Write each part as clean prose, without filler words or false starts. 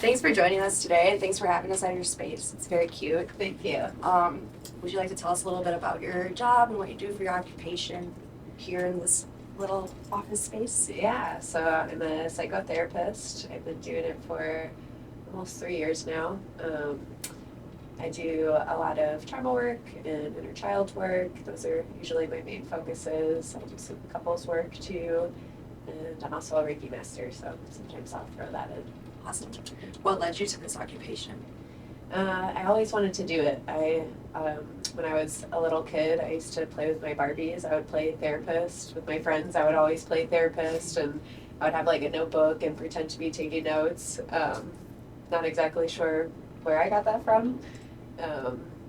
Thanks for joining us today, and thanks for having us at your space. It's very cute. Thank you. Would you like to tell us a little bit about your job and what you do for your occupation here in this little office space? Yeah, so I'm a psychotherapist. I've been doing it for almost 3 years now. I do a lot of trauma work and inner child work. Those are usually my main focuses. I do some couples work too. And I'm also a Reiki master, so sometimes I'll throw that in. Awesome. What led you to this occupation? I always wanted to do it. When I was a little kid, I used to play with my Barbies. I would play therapist with my friends. I would always play therapist, and I would have like a notebook and pretend to be taking notes. Not exactly sure where I got that from.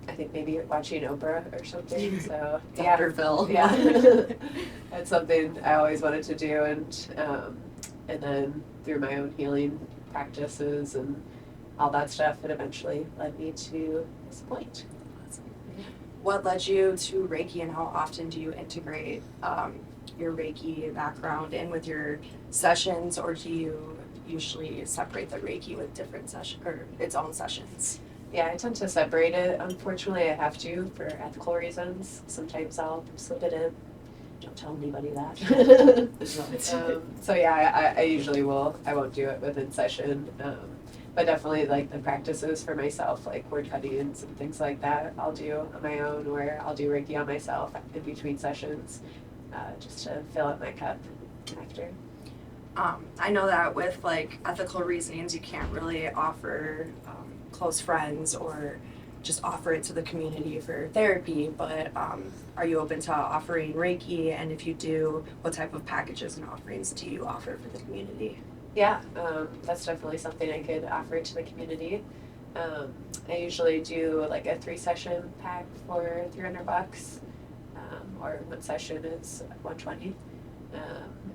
I think maybe watching Oprah or something. So Dr. Phil. Yeah, that's something I always wanted to do, and then through my own healing practices and all that stuff, it eventually led me to this point. What led you to Reiki, and how often do you integrate your Reiki background in with your sessions, or do you usually separate the Reiki with different sessions or its own sessions? Yeah, I tend to separate it. Unfortunately, I have to for ethical reasons. Sometimes I'll slip it in. Don't tell anybody that. So yeah, I usually will. I won't do it within session. But definitely like the practices for myself, like word cuttings and things like that, I'll do on my own, or I'll do Reiki on myself in between sessions, just to fill up my cup after. I know that with like ethical reasonings, you can't really offer close friends or just offer it to the community for therapy, but are you open to offering Reiki? And if you do, what type of packages and offerings do you offer for the community? Yeah, that's definitely something I could offer to the community. I usually do like a 3-session pack for $300, or one session is $120.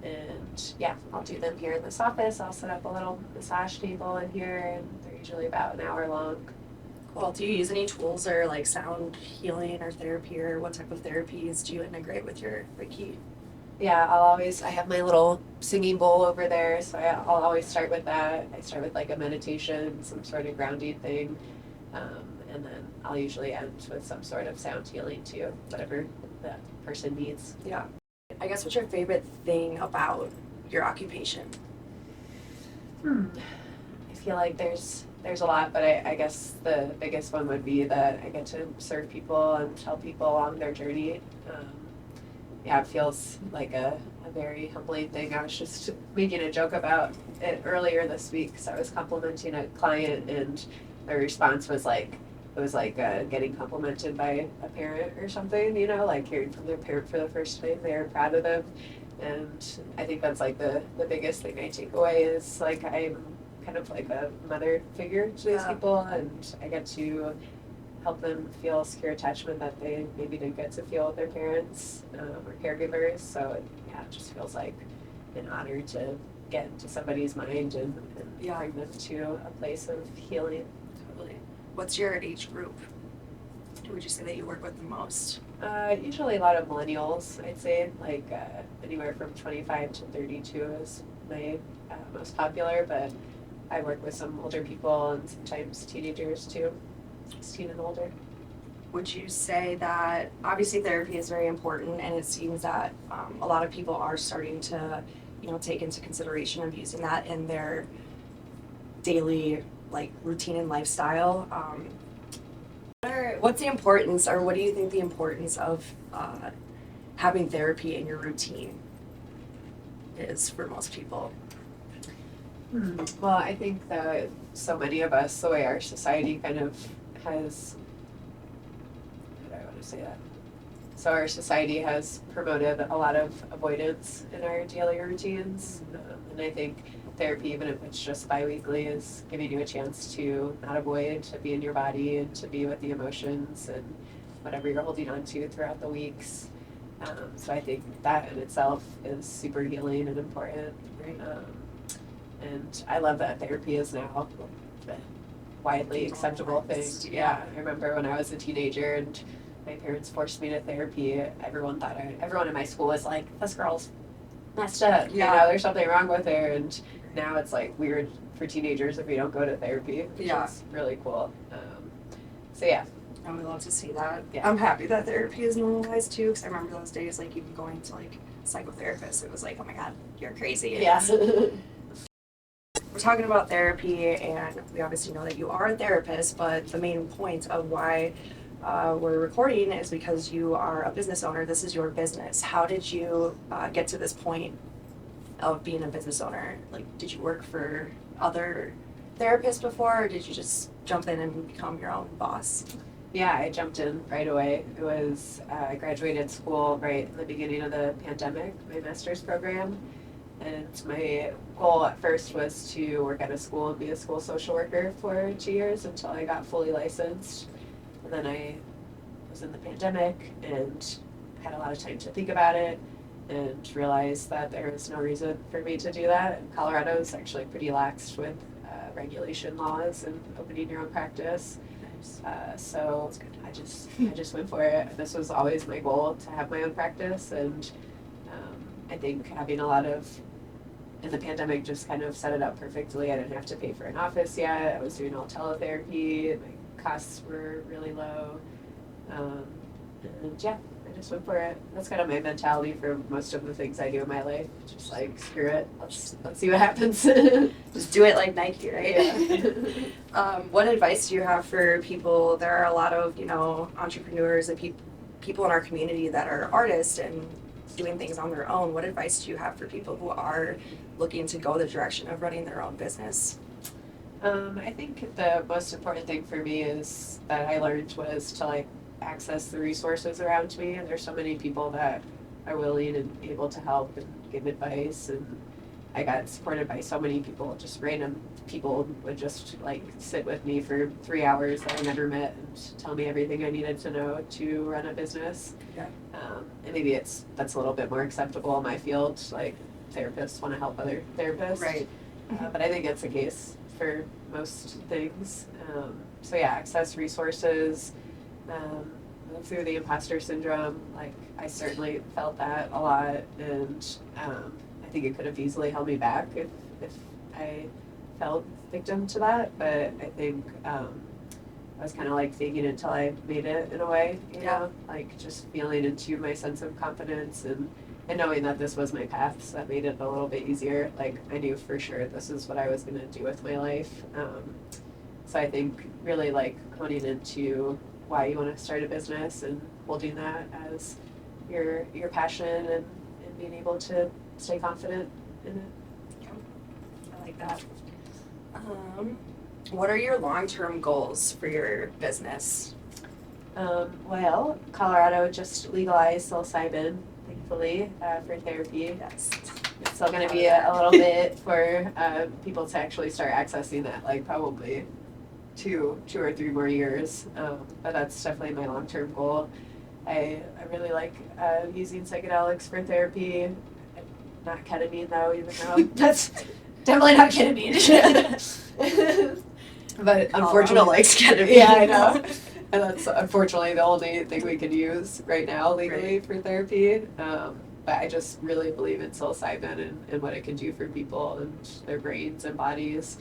And yeah, I'll do them here in this office. I'll set up a little massage table in here, and they're usually about an hour long. Cool. Do you use any tools or like sound healing or therapy, or what type of therapies do you integrate with your Reiki? Yeah, I have my little singing bowl over there, so I'll always start with that. I start with like a meditation, some sort of grounding thing, and then I'll usually end with some sort of sound healing too, whatever the person needs. Yeah. I guess what's your favorite thing about your occupation? I feel like there's a lot, but I guess the biggest one would be that I get to serve people and help people along their journey. Yeah, it feels like a very humbling thing. I was just making a joke about it earlier this week, so I was complimenting a client, and their response was like, it was like getting complimented by a parent or something, like hearing from their parent for the first time. They are proud of them. And I think that's like the biggest thing I take away is like I'm kind of like a mother figure to these people, and I get to help them feel secure attachment that they maybe didn't get to feel with their parents or caregivers. So it just feels like an honor to get into somebody's mind and bring them to a place of healing. Totally. What's your age group? Who would you say that you work with the most? Usually a lot of millennials, I'd say, like anywhere from 25 to 32 is my most popular, but I work with some older people and sometimes teenagers too, 16 and older. Would you say that obviously therapy is very important, and it seems that a lot of people are starting to, take into consideration of using that in their daily like routine and lifestyle. What's the importance, or what do you think the importance of having therapy in your routine is for most people? Well, I think that so many of us, the way our society kind of has, how do I want to say that? So our society has promoted a lot of avoidance in our daily routines, and I think therapy, even if it's just bi-weekly, is giving you a chance to not avoid, to be in your body and to be with the emotions and whatever you're holding on to throughout the weeks. So I think that in itself is super healing and important. Right. And I love that therapy is now a widely acceptable thing. Yeah, I remember when I was a teenager and my parents forced me to therapy, everyone in my school was like, this girl's messed up, there's something wrong with her. And now it's like weird for teenagers if we don't go to therapy, which is really cool. So yeah. I would love to see that. Yeah. I'm happy that therapy is normalized too, because I remember those days, like even going to like psychotherapists, it was like, oh my god, you're crazy. Yeah. We're talking about therapy, and we obviously know that you are a therapist, but the main point of why we're recording is because you are a business owner. This is your business. How did you get to this point of being a business owner? Like, did you work for other therapists before, or did you just jump in and become your own boss? Yeah, I jumped in right away. It was, I graduated school right in the beginning of the pandemic, my master's program. And my goal at first was to work at a school and be a school social worker for 2 years until I got fully licensed. And then I was in the pandemic and had a lot of time to think about it and realized that there was no reason for me to do that. And Colorado is actually pretty lax with regulation laws and opening your own practice. So I just went for it. This was always my goal, to have my own practice, and I think having a lot of, in the pandemic, just kind of set it up perfectly. I didn't have to pay for an office yet. I was doing all teletherapy. My costs were really low, and yeah, I just went for it. That's kind of my mentality for most of the things I do in my life. Just like, screw it, let's see what happens. Just do it like Nike, right? Yeah. What advice do you have for people? There are a lot of, entrepreneurs and people in our community that are artists and doing things on their own. What advice do you have for people who are looking to go the direction of running their own business? I think the most important thing for me is that I learned was to access the resources around me, and there's so many people that are willing and able to help and give advice, and I got supported by so many people. Just random people would just sit with me for 3 hours that I never met and tell me everything I needed to know to run a business. Yeah. And maybe that's a little bit more acceptable in my field. Therapists want to help other therapists, Right. But I think it's the case for most things. So yeah, access resources. Move through the imposter syndrome. I certainly felt that a lot, and I think it could have easily held me back if I felt victim to that. But I think I was kind of faking it until I made it, in a way, you know, just feeling into my sense of confidence and knowing that this was my path, so that made it a little bit easier. I knew for sure this is what I was going to do with my life. So I think really honing into why you want to start a business and holding that as your passion and being able to stay confident in it. Yeah, I like that. What are your long-term goals for your business? Well, Colorado just legalized psilocybin, thankfully, for therapy. Yes. It's still going to be a little bit for people to actually start accessing that, probably two or three more years. But that's definitely my long-term goal. I really like using psychedelics for therapy. Not ketamine, though, even though that's definitely not ketamine. But unfortunately, likes ketamine. yeah, I know. And that's unfortunately the only thing we can use right now legally for therapy. But I just really believe in psilocybin and what it can do for people and their brains and bodies.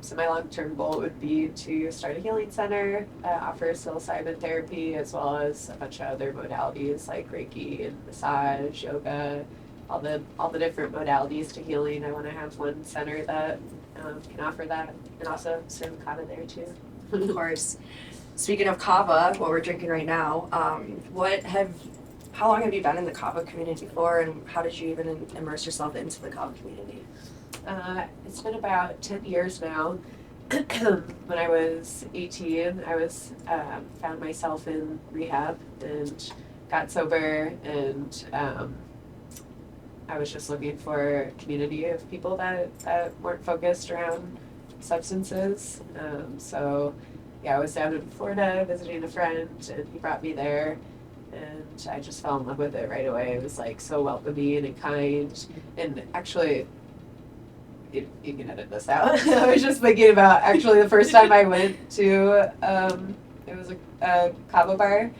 So my long-term goal would be to start a healing center that offers psilocybin therapy, as well as a bunch of other modalities like Reiki and massage, yoga, all the different modalities to healing. I want to have one center that can offer that, and also serve Kava there too. Of course. Speaking of Kava, what we're drinking right now, how long have you been in the Kava community for, and how did you even immerse yourself into the Kava community? It's been about 10 years now. When I was 18, I found myself in rehab and got sober, and I was just looking for a community of people that weren't focused around substances. So yeah, I was down in Florida visiting a friend, and he brought me there, and I just fell in love with it right away. It was so welcoming and kind, and actually, you can edit this out. I was just thinking about actually the first time I went to it was a Kava bar,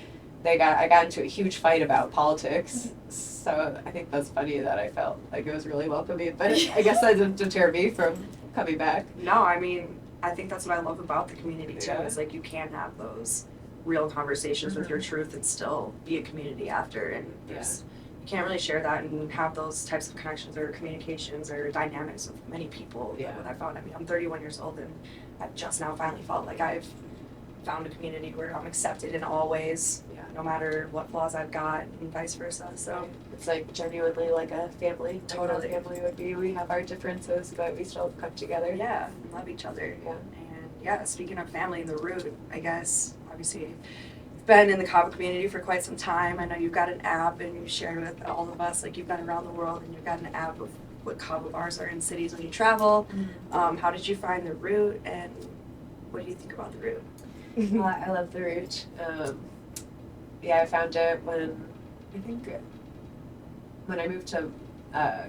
I got into a huge fight about politics. So I think that's funny that I felt like it was really welcoming, but I guess that didn't deter me from coming back. No, I mean, I think that's what I love about the community too. Yeah. Is like you can have those real conversations with your truth and still be a community after, and there's you can't really share that and have those types of connections or communications or dynamics with many people. Yeah. What I found. I mean, I'm 31 years old and I've just now finally felt like I've found a community where I'm accepted in all ways, Yeah. no matter what flaws I've got, and vice versa. So It's like genuinely like a family. Totally. Like how a family would be. We have our differences, but we still come together. yeah, love each other. Yeah. And yeah, speaking of family, the root, I guess, obviously, you've been in the Kava community for quite some time. I know you've got an app and you share with all of us, like you've been around the world and you've got an app of what Kava bars are in cities when you travel. How did you find the route and what do you think about the route? I love the route. I found it when I moved to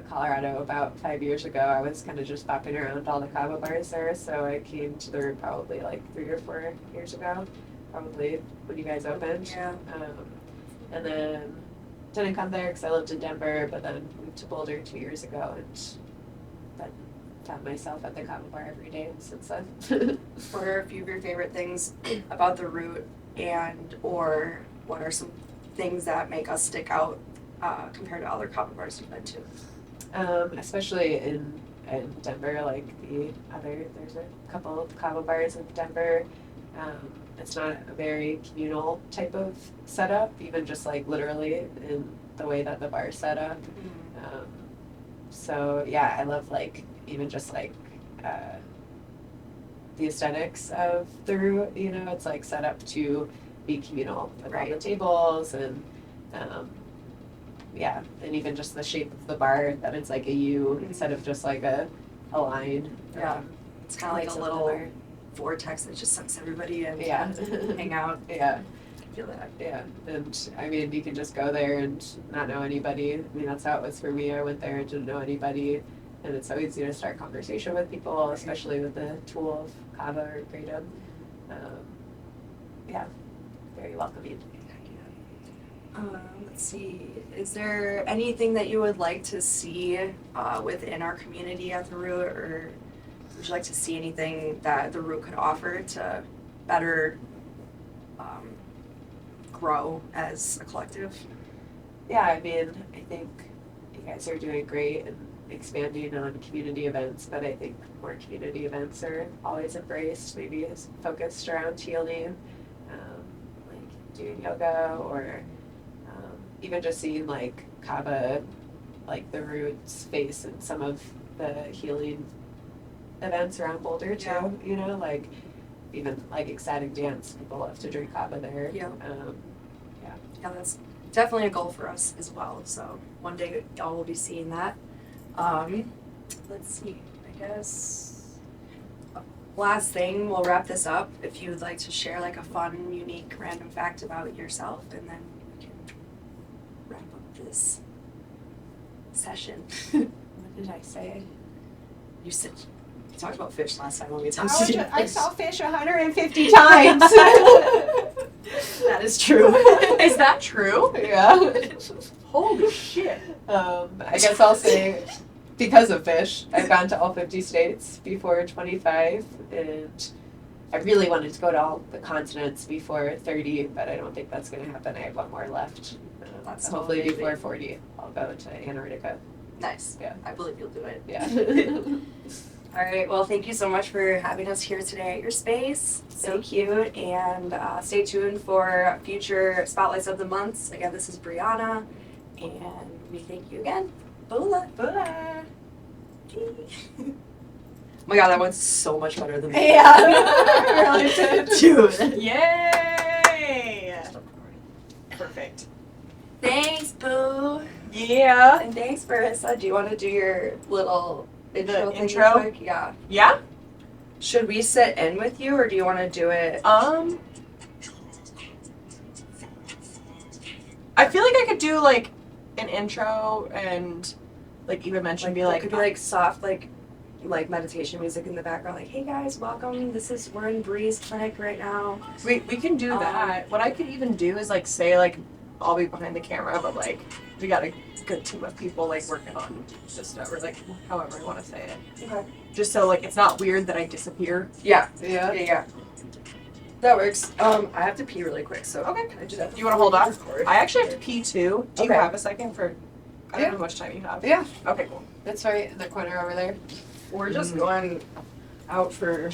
Colorado about 5 years ago. I was kind of just bopping around all the Kava bars there, so I came to the route probably like 3 or 4 years ago, probably when you guys opened. Yeah. And then didn't come there because I lived in Denver, but then moved to Boulder 2 years ago and then found myself at the Kava bar every day since then. What are a few of your favorite things about the route, and or what are some things that make us stick out compared to other Kava bars you've been to? Especially in Denver, like there's a couple of Kava bars in Denver. It's not a very communal type of setup, even just like literally in the way that the bar is set up. So yeah, I love like even just like the aesthetics of the route. You know, it's like set up to be communal with all the tables and and even just the shape of the bar, that it's like a U instead of just like a line. Yeah. It's kind of like lights a up the little bar. vortex that just sucks everybody in. Yeah. Hang out. Yeah. Feel that. Yeah, and I mean, you can just go there and not know anybody. I mean, that's how it was for me. I went there and didn't know anybody, and it's so easy to start conversation with people, especially with the tool of Kava or Kratom. Very welcoming. Let's see. Is there anything that you would like to see within our community at the root, or would you like to see anything that the root could offer to better grow as a collective? Yeah, I mean, I think you guys are doing great and expanding on community events, but I think more community events are always embraced, maybe is focused around healing, like doing yoga or even just seeing like Kava, like the root space and some of the healing events around Boulder too, Yeah. you know, like even like ecstatic dance, people love to drink Kava there. Yeah. Yeah, that's definitely a goal for us as well. So one day y'all will be seeing that. Let's see, I guess last thing, we'll wrap this up. If you would like to share like a fun, unique, random fact about yourself, and then we can wrap up this session. What did I say? You talked about fish last time when we I talked to you. saw fish 150 times. That is true. Is that true? Yeah. Holy shit. I guess I'll say, because of fish, I've gone to all 50 states before 25, and I really wanted to go to all the continents before 30, but I don't think that's going to happen. I have one more left. That's Hopefully totally before amazing. 40, I'll go to Antarctica. Nice. Yeah. I believe you'll do it. Yeah. All right. Well, thank you so much for having us here today at your space. So cute. And stay tuned for future Spotlights of the Months. Again, this is Brionna. And we thank you again. Bula. Bye. Oh my god, that went so much better than me. Yeah. I really did. Dude. Yay! Perfect. Thanks, Boo. Yeah. And thanks, Marissa. Do you want to do your little intro thing intro? real quick? Yeah. Yeah? Should we sit in with you, or do you want to do it? I feel like I could do like an intro and like even mention Like, be it like could be like soft, like like meditation music in the background, like, hey guys, welcome. We're in Bree's clinic right now. We can do that. What I could even do is like say like I'll be behind the camera, but like we got a good team of people like working on this stuff, or like however I want to say it. Okay. Just so like it's not weird that I disappear. Yeah. Yeah. Yeah. That works. I have to pee really quick, so Okay. can I do that? You want to hold on? Record? I actually have to pee too. Do you Okay. have a second for? I don't know how much time you have. Yeah. Okay, cool. That's right in the corner over there. We're just going out for